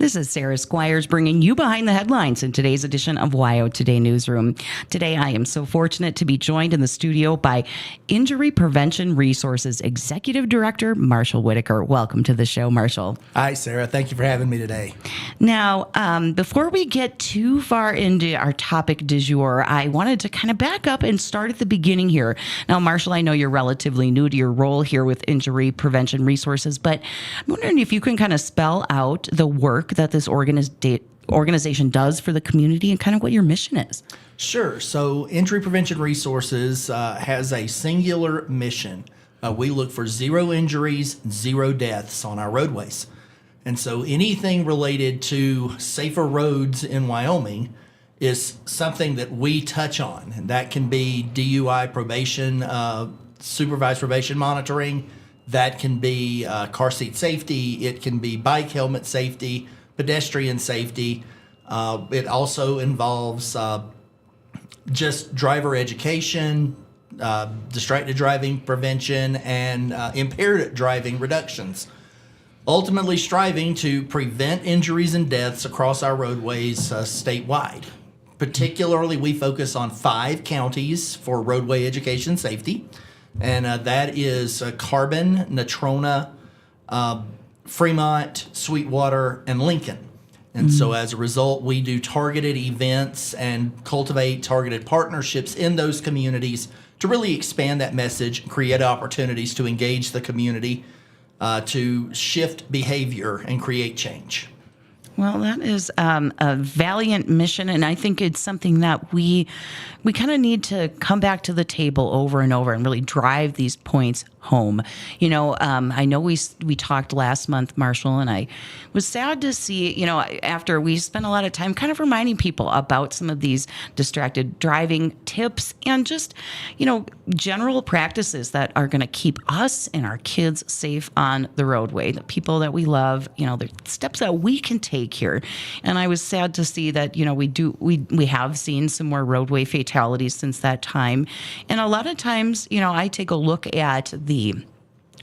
This is Sarah Squires bringing you behind the headlines in today's edition of WYO Today Newsroom. Today, I am so fortunate to be joined in the studio by Injury Prevention Resources Executive Director Marshall Whitaker. Welcome to the show, Marshall. Hi, Sarah. Thank you for having me today. Now, before we get too far into our topic du jour, I wanted to kind of back up and start at the beginning here. Now, Marshall, I know you're relatively new to your role here with Injury Prevention Resources, but I'm wondering if you can kind of spell out the work that this organization does for the community and kind of what your mission is. Sure. So Injury Prevention Resources has a singular mission. We look for zero injuries, zero deaths on our roadways. And so anything related to safer roads in Wyoming is something that we touch on. And that can be DUI probation, supervised probation monitoring. That can be car seat safety. It can be bike helmet safety, pedestrian safety. It also involves just driver education, distracted driving prevention, and impaired driving reductions. Ultimately striving to prevent injuries and deaths across our roadways statewide. Particularly, we focus on 5 counties for roadway education safety. And that is Carbon, Natrona, Fremont, Sweetwater, and Lincoln. And so as a result, we do targeted events and cultivate targeted partnerships in those communities to really expand that message, create opportunities to engage the community, to shift behavior and create change. Well, that is a valiant mission, and I think it's something that we kind of need to come back to the table over and over and really drive these points home. You know, I know we talked last month, Marshall, and I was sad to see, you know, after we spent a lot of time kind of reminding people about some of these distracted driving tips and just, you know, general practices that are going to keep us and our kids safe on the roadway, the people that we love, you know, the steps that we can take here. And I was sad to see that, you know, we have seen some more roadway fatalities since that time. And a lot of times, you know, I take a look at the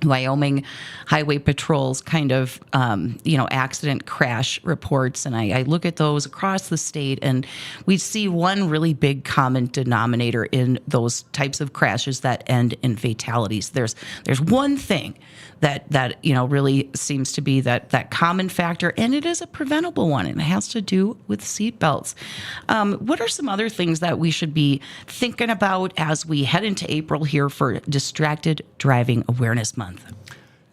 Wyoming Highway Patrol's kind of, accident crash reports. And I look at those across the state, and we see one really big common denominator in those types of crashes that end in fatalities. There's one thing that really seems to be that common factor, and it is a preventable one, and it has to do with seat belts. What are some other things that we should be thinking about as we head into April here for Distracted Driving Awareness Month?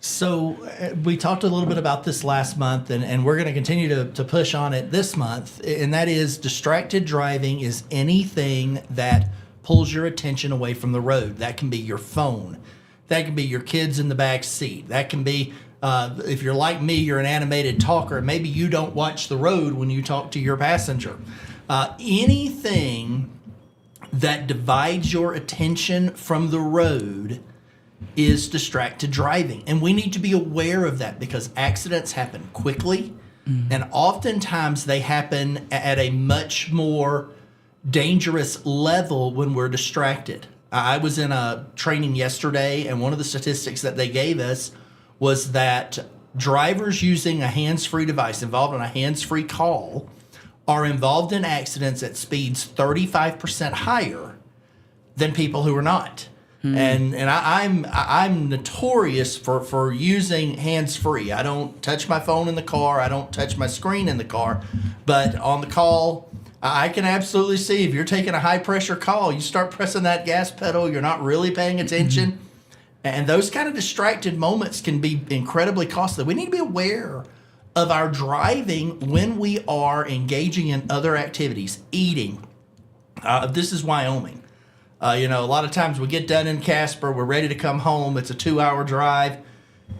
So we talked a little bit about this last month, and we're going to continue to push on it this month, and that is distracted driving is anything that pulls your attention away from the road. That can be your phone. That can be your kids in the back seat. That can be, if you're like me, you're an animated talker. Maybe you don't watch the road when you talk to your passenger. Anything that divides your attention from the road is distracted driving. And we need to be aware of that because accidents happen quickly. And oftentimes they happen at a much more dangerous level when we're distracted. I was in a training yesterday, and one of the statistics that they gave us was that drivers using a hands-free device involved in a hands-free call are involved in accidents at speeds 35% higher than people who are not. And I'm notorious for using hands-free. I don't touch my phone in the car. I don't touch my screen in the car. But on the call, I can absolutely see if you're taking a high-pressure call, you start pressing that gas pedal, you're not really paying attention. And those kind of distracted moments can be incredibly costly. We need to be aware of our driving when we are engaging in other activities, eating. This is Wyoming. A lot of times we get done in Casper, we're ready to come home. It's a 2-hour drive.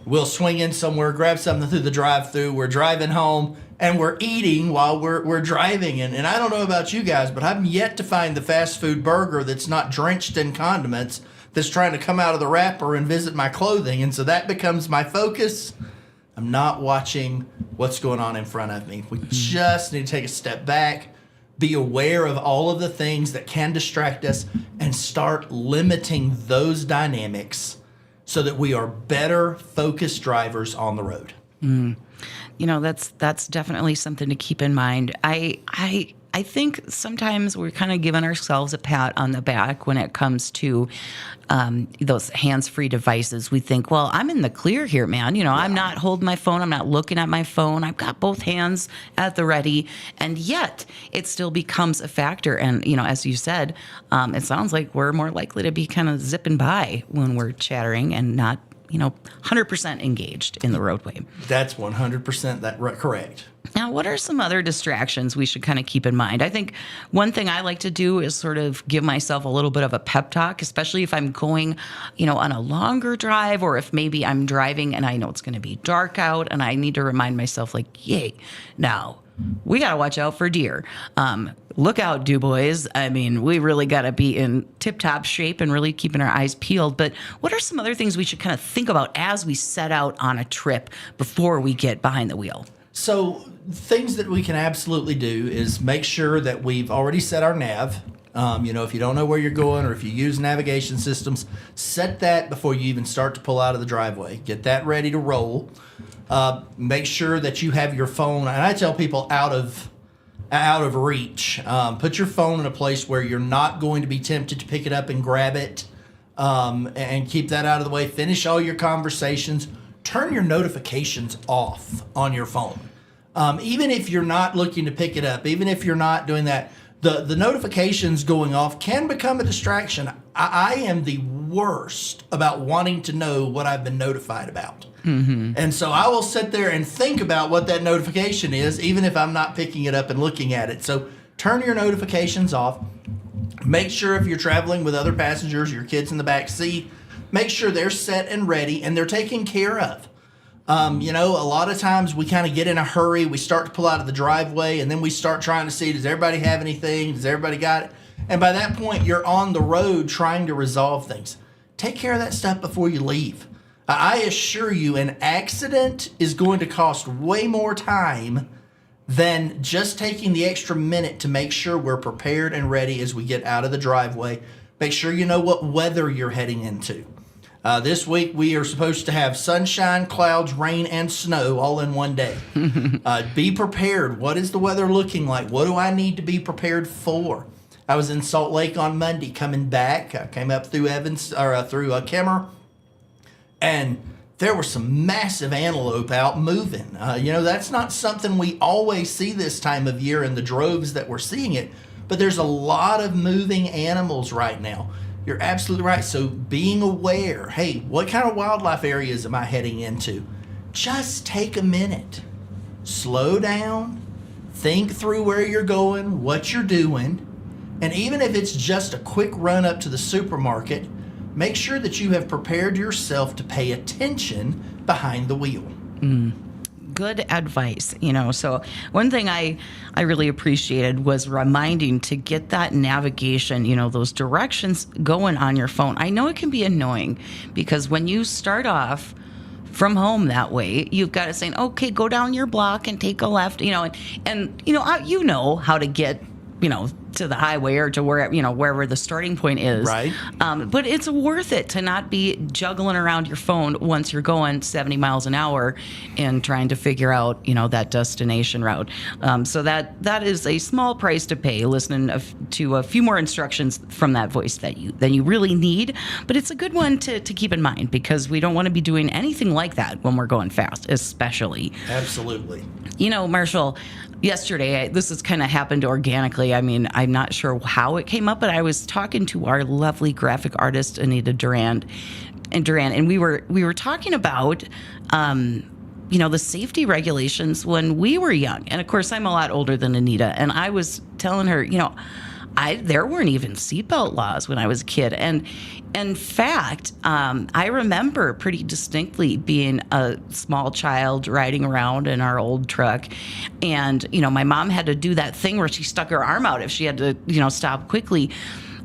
We'll swing in somewhere, grab something through the drive-thru. We're driving home, and we're eating while we're driving. And I don't know about you guys, but I've yet to find the fast food burger that's not drenched in condiments that's trying to come out of the wrapper and visit my clothing. And so that becomes my focus. I'm not watching what's going on in front of me. We just need to take a step back, be aware of all of the things that can distract us, and start limiting those dynamics so that we are better focused drivers on the road. That's definitely something to keep in mind. I think sometimes we're kind of giving ourselves a pat on the back when it comes to those hands-free devices. We think, well, I'm in the clear here, man. I'm not holding my phone. I'm not looking at my phone. I've got both hands at the ready. And yet it still becomes a factor. And, as you said, it sounds like we're more likely to be kind of zipping by when we're chattering and not 100% engaged in the roadway. That's 100% correct. Now, what are some other distractions we should kind of keep in mind? I think one thing I like to do is sort of give myself a little bit of a pep talk, especially if I'm going, on a longer drive, or if maybe I'm driving and I know it's going to be dark out and I need to remind myself, like, yay, now we got to watch out for deer. Look out, Du Bois. I mean, we really got to be in tip-top shape and really keeping our eyes peeled. But what are some other things we should kind of think about as we set out on a trip before we get behind the wheel? So things that we can absolutely do is make sure that we've already set our nav. If you don't know where you're going, or if you use navigation systems, set that before you even start to pull out of the driveway. Get that ready to roll. Make sure that you have your phone, and I tell people out of reach. Put your phone in a place where you're not going to be tempted to pick it up and grab it, and keep that out of the way. Finish all your conversations. Turn your notifications off on your phone. Even if you're not looking to pick it up, even if you're not doing that, the notifications going off can become a distraction. I am the worst about wanting to know what I've been notified about. Mm-hmm. And so I will sit there and think about what that notification is, even if I'm not picking it up and looking at it. So turn your notifications off. Make sure if you're traveling with other passengers, your kids in the back seat, make sure they're set and ready and they're taken care of. A lot of times we kind of get in a hurry. We start to pull out of the driveway and then we start trying to see, does everybody have anything? Does everybody got it? And by that point, you're on the road trying to resolve things. Take care of that stuff before you leave. I assure you, an accident is going to cost way more time than just taking the extra minute to make sure we're prepared and ready as we get out of the driveway. Make sure you know what weather you're heading into. This week, we are supposed to have sunshine, clouds, rain, and snow all in one day. Be prepared. What is the weather looking like? What do I need to be prepared for? I was in Salt Lake on Monday coming back. I came up through through Kemmer, and there were some massive antelope out moving. That's not something we always see this time of year in the droves that we're seeing it, but there's a lot of moving animals right now. You're absolutely right. So being aware, hey, what kind of wildlife areas am I heading into? Just take a minute. Slow down. Think through where you're going, what you're doing. And even if it's just a quick run up to the supermarket, make sure that you have prepared yourself to pay attention behind the wheel. Good advice. So one thing I really appreciated was reminding to get that navigation, those directions going on your phone. I know it can be annoying because when you start off from home that way, you've got to say, okay, go down your block and take a left, and how to get, to the highway or to wherever the starting point is. Right. But it's worth it to not be juggling around your phone once you're going 70 miles an hour and trying to figure out, that destination route. So that is a small price to pay, listening to a few more instructions from that voice than you really need. But it's a good one to keep in mind because we don't want to be doing anything like that when we're going fast, especially. Absolutely. Marshall, yesterday, this has kind of happened organically. I mean, I'm not sure how it came up, but I was talking to our lovely graphic artist, Anita Duran, and we were talking about, the safety regulations when we were young. And of course, I'm a lot older than Anita, and I was telling her, there weren't even seatbelt laws when I was a kid. And in fact, I remember pretty distinctly being a small child riding around in our old truck. And, my mom had to do that thing where she stuck her arm out if she had to, stop quickly.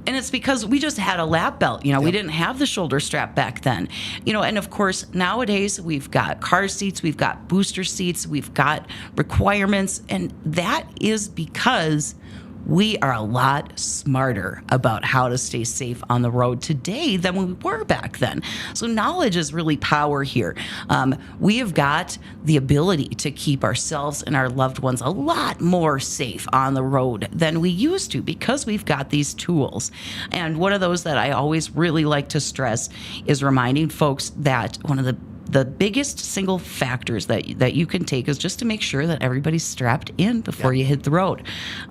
And it's because we just had a lap belt. Yep. We didn't have the shoulder strap back then. And of course, nowadays we've got car seats, we've got booster seats, we've got requirements. And that is because we are a lot smarter about how to stay safe on the road today than we were back then. So knowledge is really power here. We have got the ability to keep ourselves and our loved ones a lot more safe on the road than we used to because we've got these tools. And one of those that I always really like to stress is reminding folks that one of the biggest single factors that you can take is just to make sure that everybody's strapped in before you hit the road.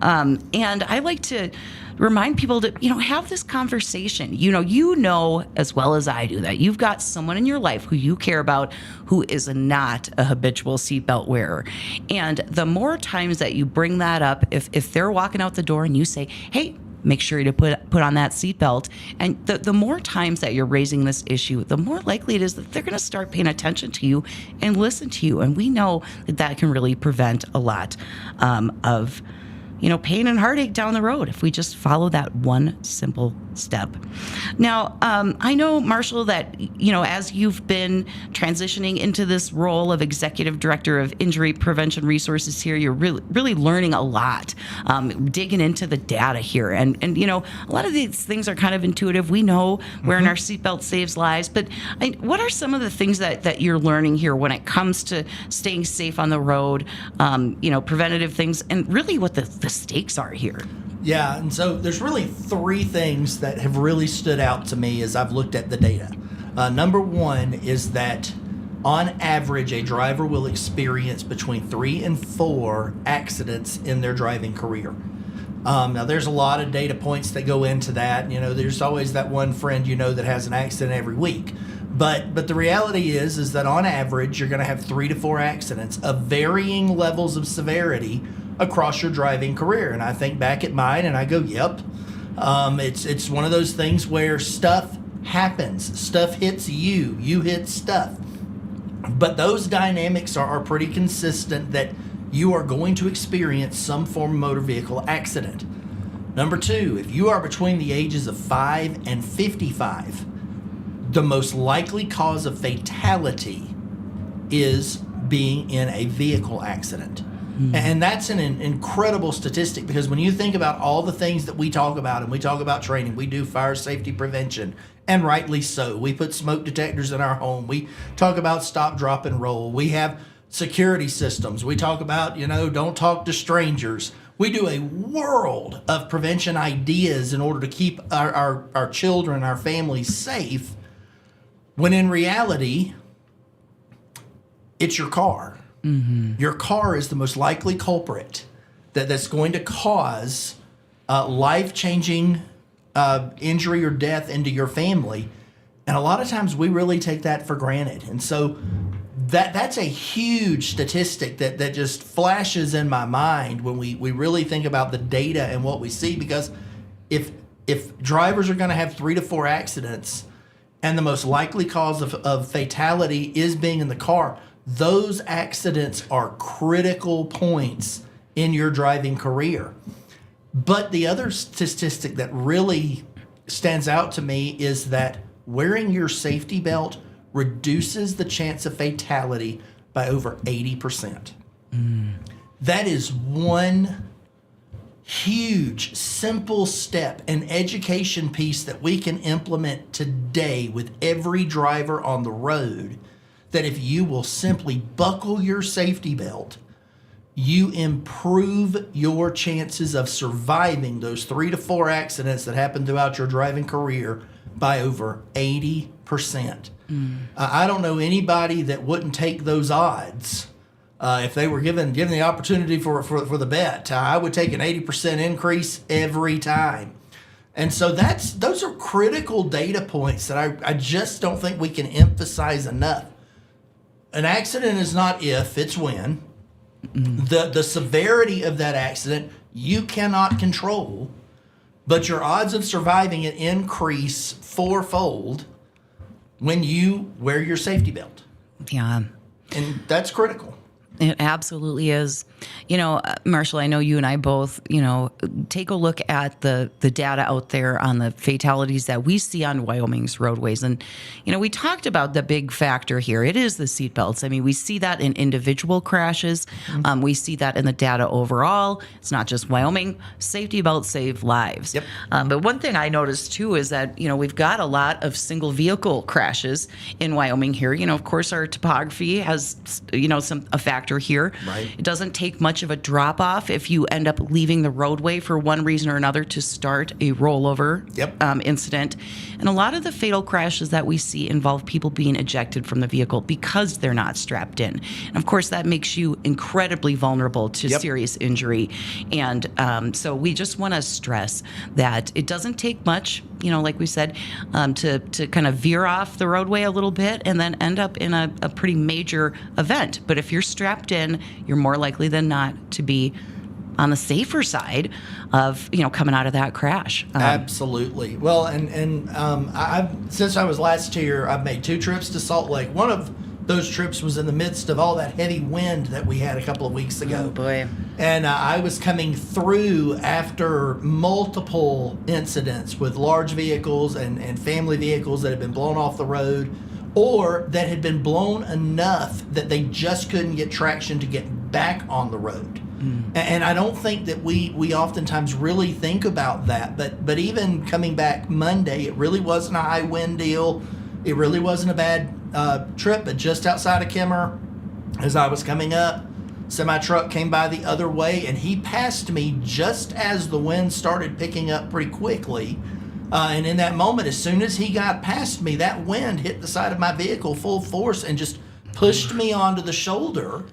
And I like to remind people to, have this conversation. You know as well as I do that you've got someone in your life who you care about who is not a habitual seatbelt wearer. And the more times that you bring that up, if they're walking out the door and you say, hey, make sure to put on that seatbelt. And the more times that you're raising this issue, the more likely it is that they're going to start paying attention to you and listen to you. And we know that can really prevent a lot of pain and heartache down the road if we just follow that one simple step. Now, I know, Marshall, that, as you've been transitioning into this role of Executive Director of Injury Prevention Resources here, you're really learning a lot, digging into the data here. And a lot of these things are kind of intuitive. We know wearing our seatbelt saves lives, but what are some of the things that you're learning here when it comes to staying safe on the road, preventative things, and really what the stakes are here? Yeah, and so there's really three things that have really stood out to me as I've looked at the data. Number one is that on average, a driver will experience between 3 and 4 accidents in their driving career. Now, there's a lot of data points that go into that. There's always that one friend that has an accident every week. But the reality is that on average, you're going to have 3 to 4 accidents of varying levels of severity across your driving career. And I think back at mine and I go, yep. It's one of those things where stuff happens. Stuff hits you. You hit stuff. But those dynamics are pretty consistent that you are going to experience some form of motor vehicle accident. Number two, if you are between the ages of 5 and 55, the most likely cause of fatality is being in a vehicle accident. And that's an incredible statistic because when you think about all the things that we talk about, and we talk about training, we do fire safety prevention, and rightly so. We put smoke detectors in our home. We talk about stop, drop, and roll. We have security systems. We talk about, don't talk to strangers. We do a world of prevention ideas in order to keep our children, our families safe, when in reality, it's your car. Your car is the most likely culprit that's going to cause life-changing injury or death into your family. And a lot of times we really take that for granted. And so that's a huge statistic that just flashes in my mind when we really think about the data and what we see. Because if drivers are going to have 3 to 4 accidents and the most likely cause of fatality is being in the car, those accidents are critical points in your driving career. But the other statistic that really stands out to me is that wearing your safety belt reduces the chance of fatality by over 80%. That is one huge, simple step, an education piece that we can implement today with every driver on the road, that if you will simply buckle your safety belt, you improve your chances of surviving those 3 to 4 accidents that happen throughout your driving career by over 80%. I don't know anybody that wouldn't take those odds if they were given the opportunity for the bet. I would take an 80% increase every time. And so those are critical data points that I just don't think we can emphasize enough. An accident is not if, it's when. The severity of that accident you cannot control, but your odds of surviving it increase 4-fold when you wear your safety belt. Yeah. And that's critical. It absolutely is. Marshall, I know you and I both, take a look at the data out there on the fatalities that we see on Wyoming's roadways. And, we talked about the big factor here. It is the seatbelts. I mean, we see that in individual crashes. We see that in the data overall. It's not just Wyoming. Safety belts save lives. Yep. But one thing I noticed, too, is that, we've got a lot of single vehicle crashes in Wyoming here. Of course, our topography has, a factor here. Right. It doesn't take much of a drop off if you end up leaving the roadway for one reason or another to start a rollover incident. And a lot of the fatal crashes that we see involve people being ejected from the vehicle because they're not strapped in. And of course, that makes you incredibly vulnerable to serious injury. And so we just want to stress that it doesn't take much, like we said, to kind of veer off the roadway a little bit and then end up in a pretty major event. But if you're strapped in, you're more likely than not to be on the safer side of coming out of that crash. Absolutely. Well, and I've since I was last here, I've made 2 trips to Salt Lake. One of those trips was in the midst of all that heavy wind that we had a couple of weeks ago. Oh boy! And I was coming through after multiple incidents with large vehicles and family vehicles that had been blown off the road, or that had been blown enough that they just couldn't get traction to get back on the road. And I don't think that we oftentimes really think about that. But even coming back Monday, it really wasn't a high wind deal. It really wasn't a bad trip. But just outside of Kimmer, as I was coming up, semi-truck came by the other way, and he passed me just as the wind started picking up pretty quickly. And in that moment, as soon as he got past me, that wind hit the side of my vehicle full force and just pushed me onto the shoulder.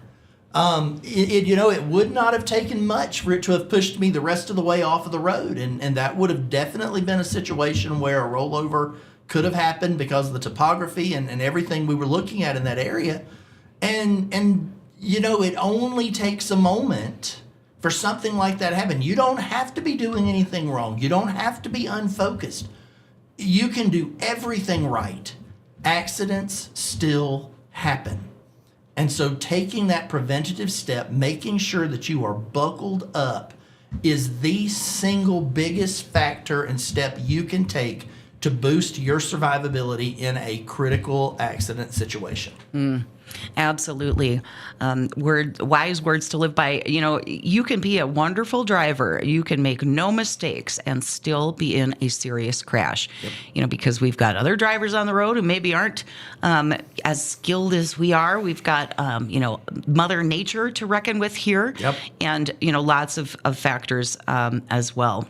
It would not have taken much for it to have pushed me the rest of the way off of the road. And that would have definitely been a situation where a rollover could have happened because of the topography and everything we were looking at in that area. And it only takes a moment for something like that to happen. You don't have to be doing anything wrong. You don't have to be unfocused. You can do everything right. Accidents still happen. And so taking that preventative step, making sure that you are buckled up, is the single biggest factor and step you can take to boost your survivability in a critical accident situation. Absolutely. Wise words to live by. You can be a wonderful driver. You can make no mistakes and still be in a serious crash. Because we've got other drivers on the road who maybe aren't as skilled as we are. We've got, Mother Nature to reckon with here. And, lots of factors as well.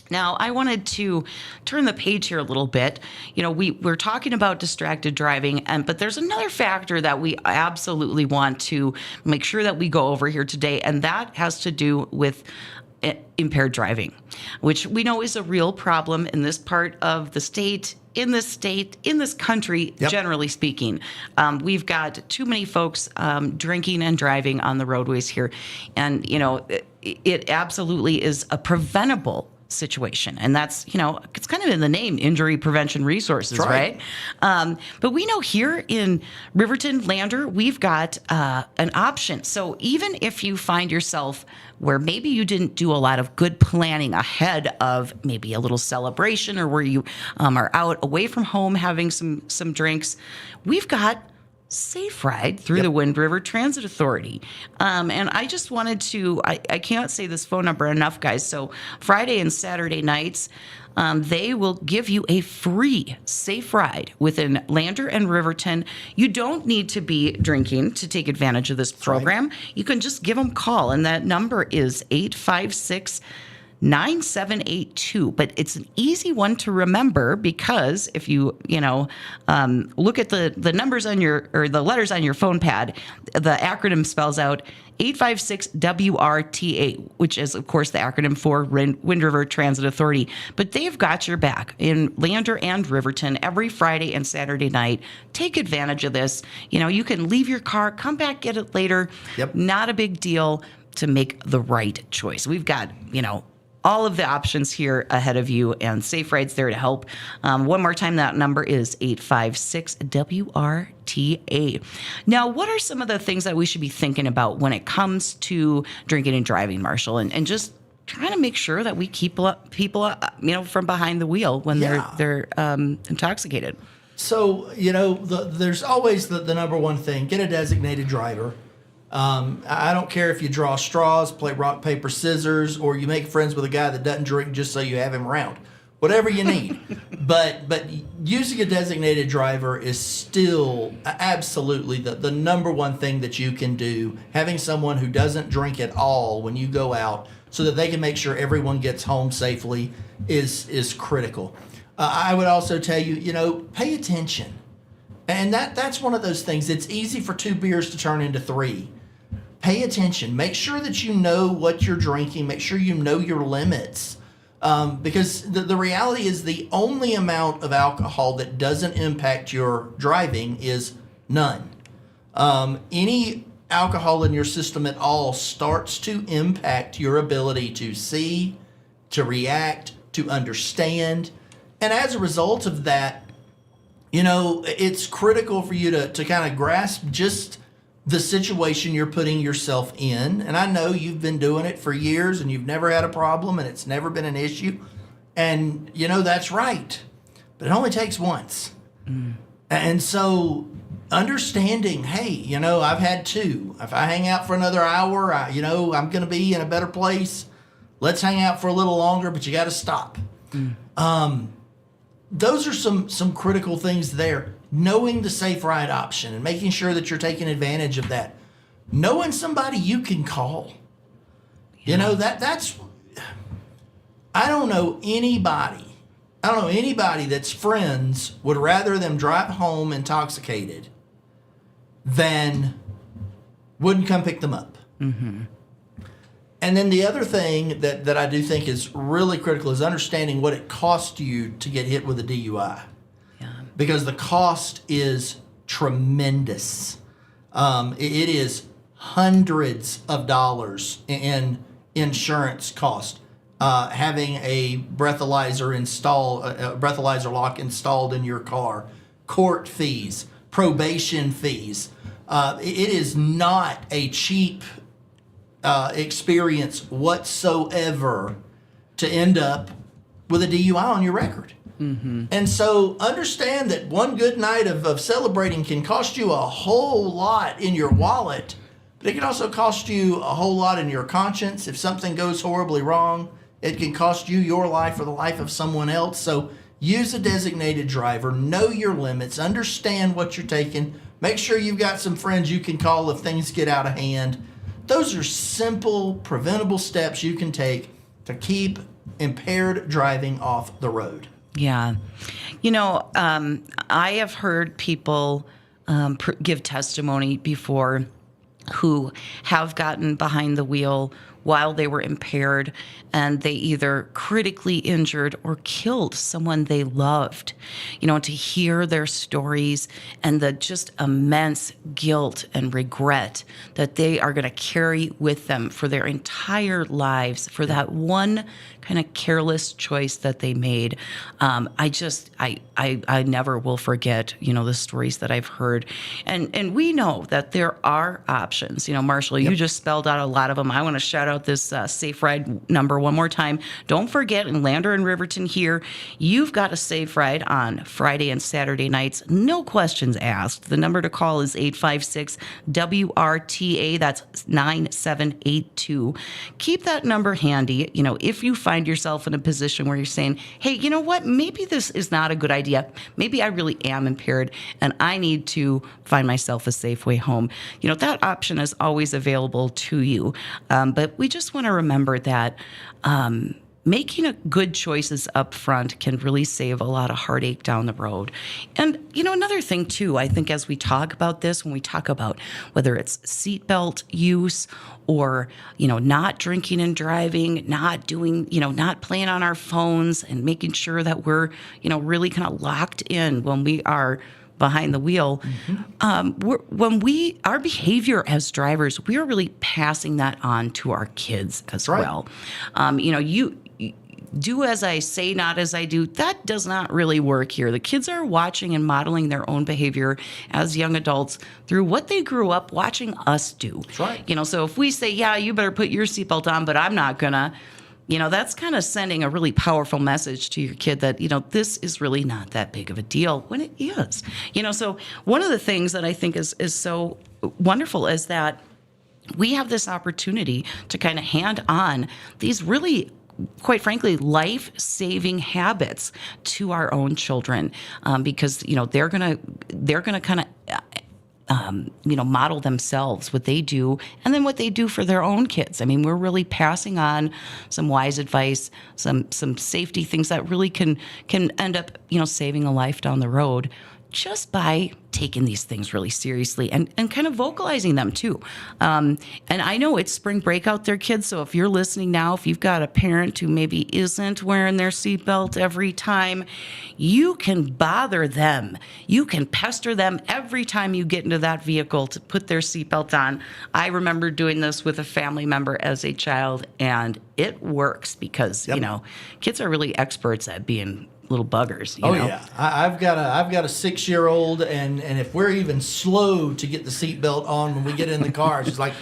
Now, I wanted to turn the page here a little bit. We're talking about distracted driving, but there's another factor that we absolutely want to make sure that we go over here today, and that has to do with impaired driving, which we know is a real problem in this part of the state, in this country, generally speaking. We've got too many folks drinking and driving on the roadways here, and, it absolutely is a preventable situation. And that's, it's kind of in the name, injury prevention resources, right? But we know here in Riverton, Lander, we've got an option. So even if you find yourself where maybe you didn't do a lot of good planning ahead of maybe a little celebration, or where you are out away from home having some drinks, we've got Safe Ride through the Wind River Transit Authority. And I just wanted to, I can't say this phone number enough, guys. So Friday and Saturday nights, they will give you a free safe ride within Lander and Riverton. You don't need to be drinking to take advantage of this program. You can just give them a call, and that number is 856 9782. But it's an easy one to remember, because if you look at the numbers on the letters on your phone pad, the acronym spells out 856 WRTA, which is, of course, the acronym for Wind River Transit Authority. But they've got your back in Lander and Riverton every Friday and Saturday night. Take advantage of this. You can leave your car, come back, get it later. Not a big deal to make the right choice. We've got, all of the options here ahead of you, and Safe Ride's there to help. One more time, that number is 856-WRTA. Now, what are some of the things that we should be thinking about when it comes to drinking and driving, Marshall, and just trying to make sure that we keep people from behind the wheel when they're intoxicated? So, there's always the number one thing: get a designated driver. I don't care if you draw straws, play rock, paper, scissors, or you make friends with a guy that doesn't drink just so you have him around. Whatever you need. But using a designated driver is still absolutely the number one thing that you can do. Having someone who doesn't drink at all when you go out so that they can make sure everyone gets home safely is critical. I would also tell you, pay attention. And that's one of those things. It's easy for 2 beers to turn into 3. Pay attention. Make sure that you know what you're drinking. Make sure you know your limits. Because the reality is the only amount of alcohol that doesn't impact your driving is none. Any alcohol in your system at all starts to impact your ability to see, to react, to understand. And as a result of that, it's critical for you to kind of grasp just the situation you're putting yourself in. And I know you've been doing it for years and you've never had a problem and it's never been an issue. And, that's right. But it only takes once. And so understanding, hey, I've had 2. If I hang out for another hour, I'm going to be in a better place. Let's hang out for a little longer, but you got to stop. Those are some critical things there. Knowing the Safe Ride option and making sure that you're taking advantage of that. Knowing somebody you can call. Yeah. That's I don't know anybody that's friends would rather them drive home intoxicated than wouldn't come pick them up. Mm-hmm. And then the other thing that I do think is really critical is understanding what it costs you to get hit with a DUI. Yeah. Because the cost is tremendous. It is hundreds of dollars in insurance cost. Having a breathalyzer lock installed in your car, court fees, probation fees. It is not a cheap experience whatsoever to end up with a DUI on your record. Mm-hmm. And so understand that one good night of celebrating can cost you a whole lot in your wallet, but it can also cost you a whole lot in your conscience. If something goes horribly wrong, it can cost you your life or the life of someone else. So use a designated driver, know your limits, understand what you're taking, make sure you've got some friends you can call if things get out of hand. Those are simple, preventable steps you can take to keep impaired driving off the road. Yeah. I have heard people give testimony before who have gotten behind the wheel while they were impaired, and they either critically injured or killed someone they loved. To hear their stories and the just immense guilt and regret that they are going to carry with them for their entire lives for that one kind of careless choice that they made. I never will forget, the stories that I've heard. And we know that there are options. Marshall, you just spelled out a lot of them. I want to shout out this Safe Ride number one more time. Don't forget, in Lander and Riverton here, you've got a Safe Ride on Friday and Saturday nights. No questions asked. The number to call is 856-WRTA. That's 9782. Keep that number handy. If you find yourself in a position where you're saying, hey, you know what? Maybe this is not a good idea. Maybe I really am impaired and I need to find myself a safe way home. That option is always available to you. But we just want to remember that making good choices up front can really save a lot of heartache down the road. And, another thing too, I think as we talk about this, when we talk about whether it's seatbelt use or, not drinking and driving, not doing, not playing on our phones and making sure that we're, really kind of locked in when we are behind the wheel. Mm-hmm. Our behavior as drivers, we are really passing that on to our kids as well. do as I say, not as I do. That does not really work here. The kids are watching and modeling their own behavior as young adults through what they grew up watching us do. That's right. So if we say, yeah, you better put your seatbelt on, but I'm not gonna, that's kind of sending a really powerful message to your kid that, this is really not that big of a deal when it is. So one of the things that I think is so wonderful is that we have this opportunity to kind of hand on these really, quite frankly, life-saving habits to our own children, because they're gonna kind of model themselves, what they do, and then what they do for their own kids. I mean, we're really passing on some wise advice, some safety things that really can end up saving a life down the road, just by taking these things really seriously and kind of vocalizing them too. And I know it's spring break out there, kids. So if you're listening now, if you've got a parent who maybe isn't wearing their seatbelt every time, you can bother them. You can pester them every time you get into that vehicle to put their seatbelt on. I remember doing this with a family member as a child, and it works because, kids are really experts at being little buggers. Yeah, I've got a 6-year-old, and if we're even slow to get the seatbelt on when we get in the car, she's like,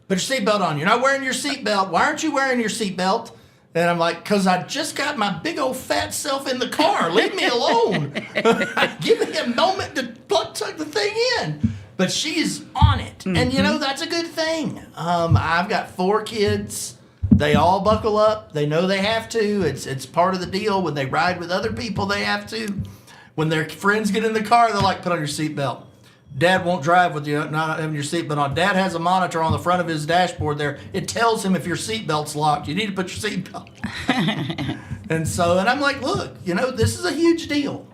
"Put your seatbelt on. You're not wearing your seatbelt. Why aren't you wearing your seatbelt?" And I'm like, "Cause I just got my big old fat self in the car. Leave me alone. Give me a moment to tuck the thing in." But she's on it, mm-hmm. And that's a good thing. I've got 4 kids. They all buckle up. They know they have to. It's part of the deal. When they ride with other people, they have to. When their friends get in the car, they're like, "Put on your seatbelt." Dad won't drive with you not having your seatbelt on. Dad has a monitor on the front of his dashboard there. It tells him if your seatbelt's locked. You need to put your seatbelt on. And I'm like, look, this is a huge deal.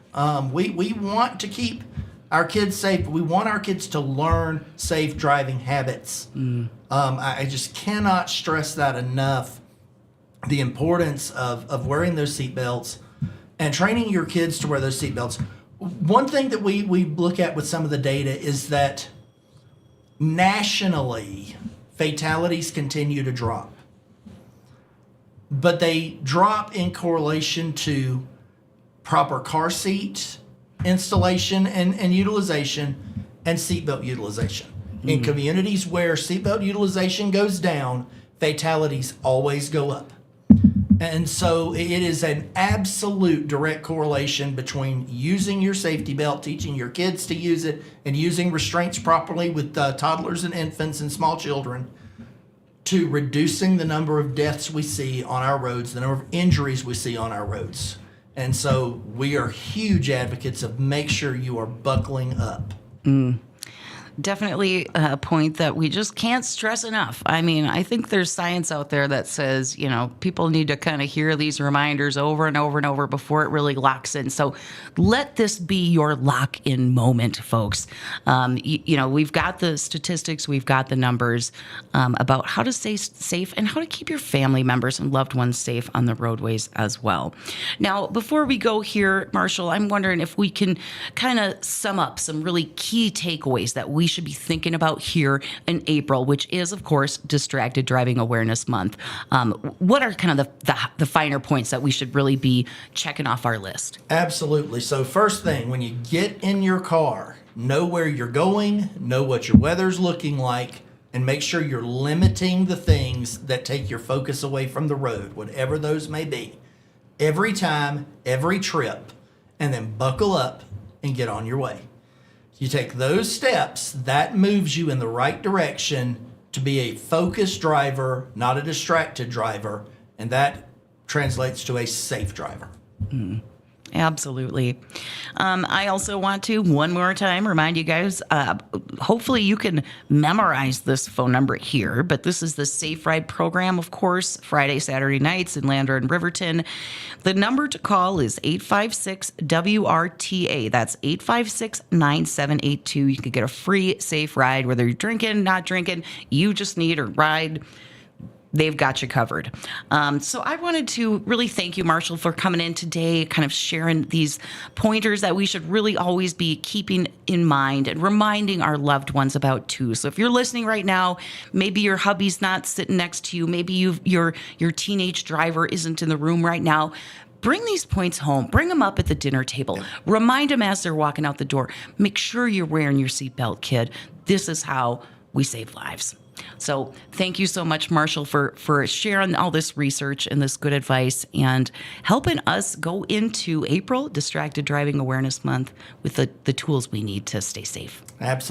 We want to keep our kids safe. We want our kids to learn safe driving habits. I just cannot stress that enough, the importance of wearing those seatbelts and training your kids to wear those seatbelts. One thing that we look at with some of the data is that nationally, fatalities continue to drop. But they drop in correlation to proper car seat installation and utilization and seatbelt utilization. In communities where seatbelt utilization goes down, fatalities always go up. And so it is an absolute direct correlation between using your safety belt, teaching your kids to use it, and using restraints properly with toddlers and infants and small children, to reducing the number of deaths we see on our roads, the number of injuries we see on our roads. And so we are huge advocates of make sure you are buckling up. Definitely a point that we just can't stress enough. I mean, I think there's science out there that says, people need to kind of hear these reminders over and over and over before it really locks in. So let this be your lock-in moment, folks. We've got the statistics, we've got the numbers about how to stay safe and how to keep your family members and loved ones safe on the roadways as well. Now, before we go here, Marshall, I'm wondering if we can kind of sum up some really key takeaways that we should be thinking about here in April, which is, of course, Distracted Driving Awareness Month. What are kind of the finer points that we should really be checking off our list? Absolutely. So first thing, when you get in your car, know where you're going, know what your weather's looking like, and make sure you're limiting the things that take your focus away from the road, whatever those may be, every time, every trip, and then buckle up and get on your way. You take those steps, that moves you in the right direction to be a focused driver, not a distracted driver, and that translates to a safe driver. Absolutely. I also want to, one more time, remind you guys, hopefully you can memorize this phone number here, but this is the Safe Ride program, of course, Friday, Saturday nights in Lander and Riverton. The number to call is 856-WRTA. That's 856-9782. You can get a free safe ride, whether you're drinking, not drinking. You just need a ride. they've got you covered. So I wanted to really thank you, Marshall, for coming in today, kind of sharing these pointers that we should really always be keeping in mind and reminding our loved ones about too. So if you're listening right now, maybe your hubby's not sitting next to you, maybe your teenage driver isn't in the room right now. Bring these points home. Bring them up at the dinner table. Remind them as they're walking out the door. Make sure you're wearing your seatbelt, kid. This is how we save lives. So thank you so much, Marshall, for sharing all this research and this good advice and helping us go into April, Distracted Driving Awareness Month, with the tools we need to stay safe. Absolutely.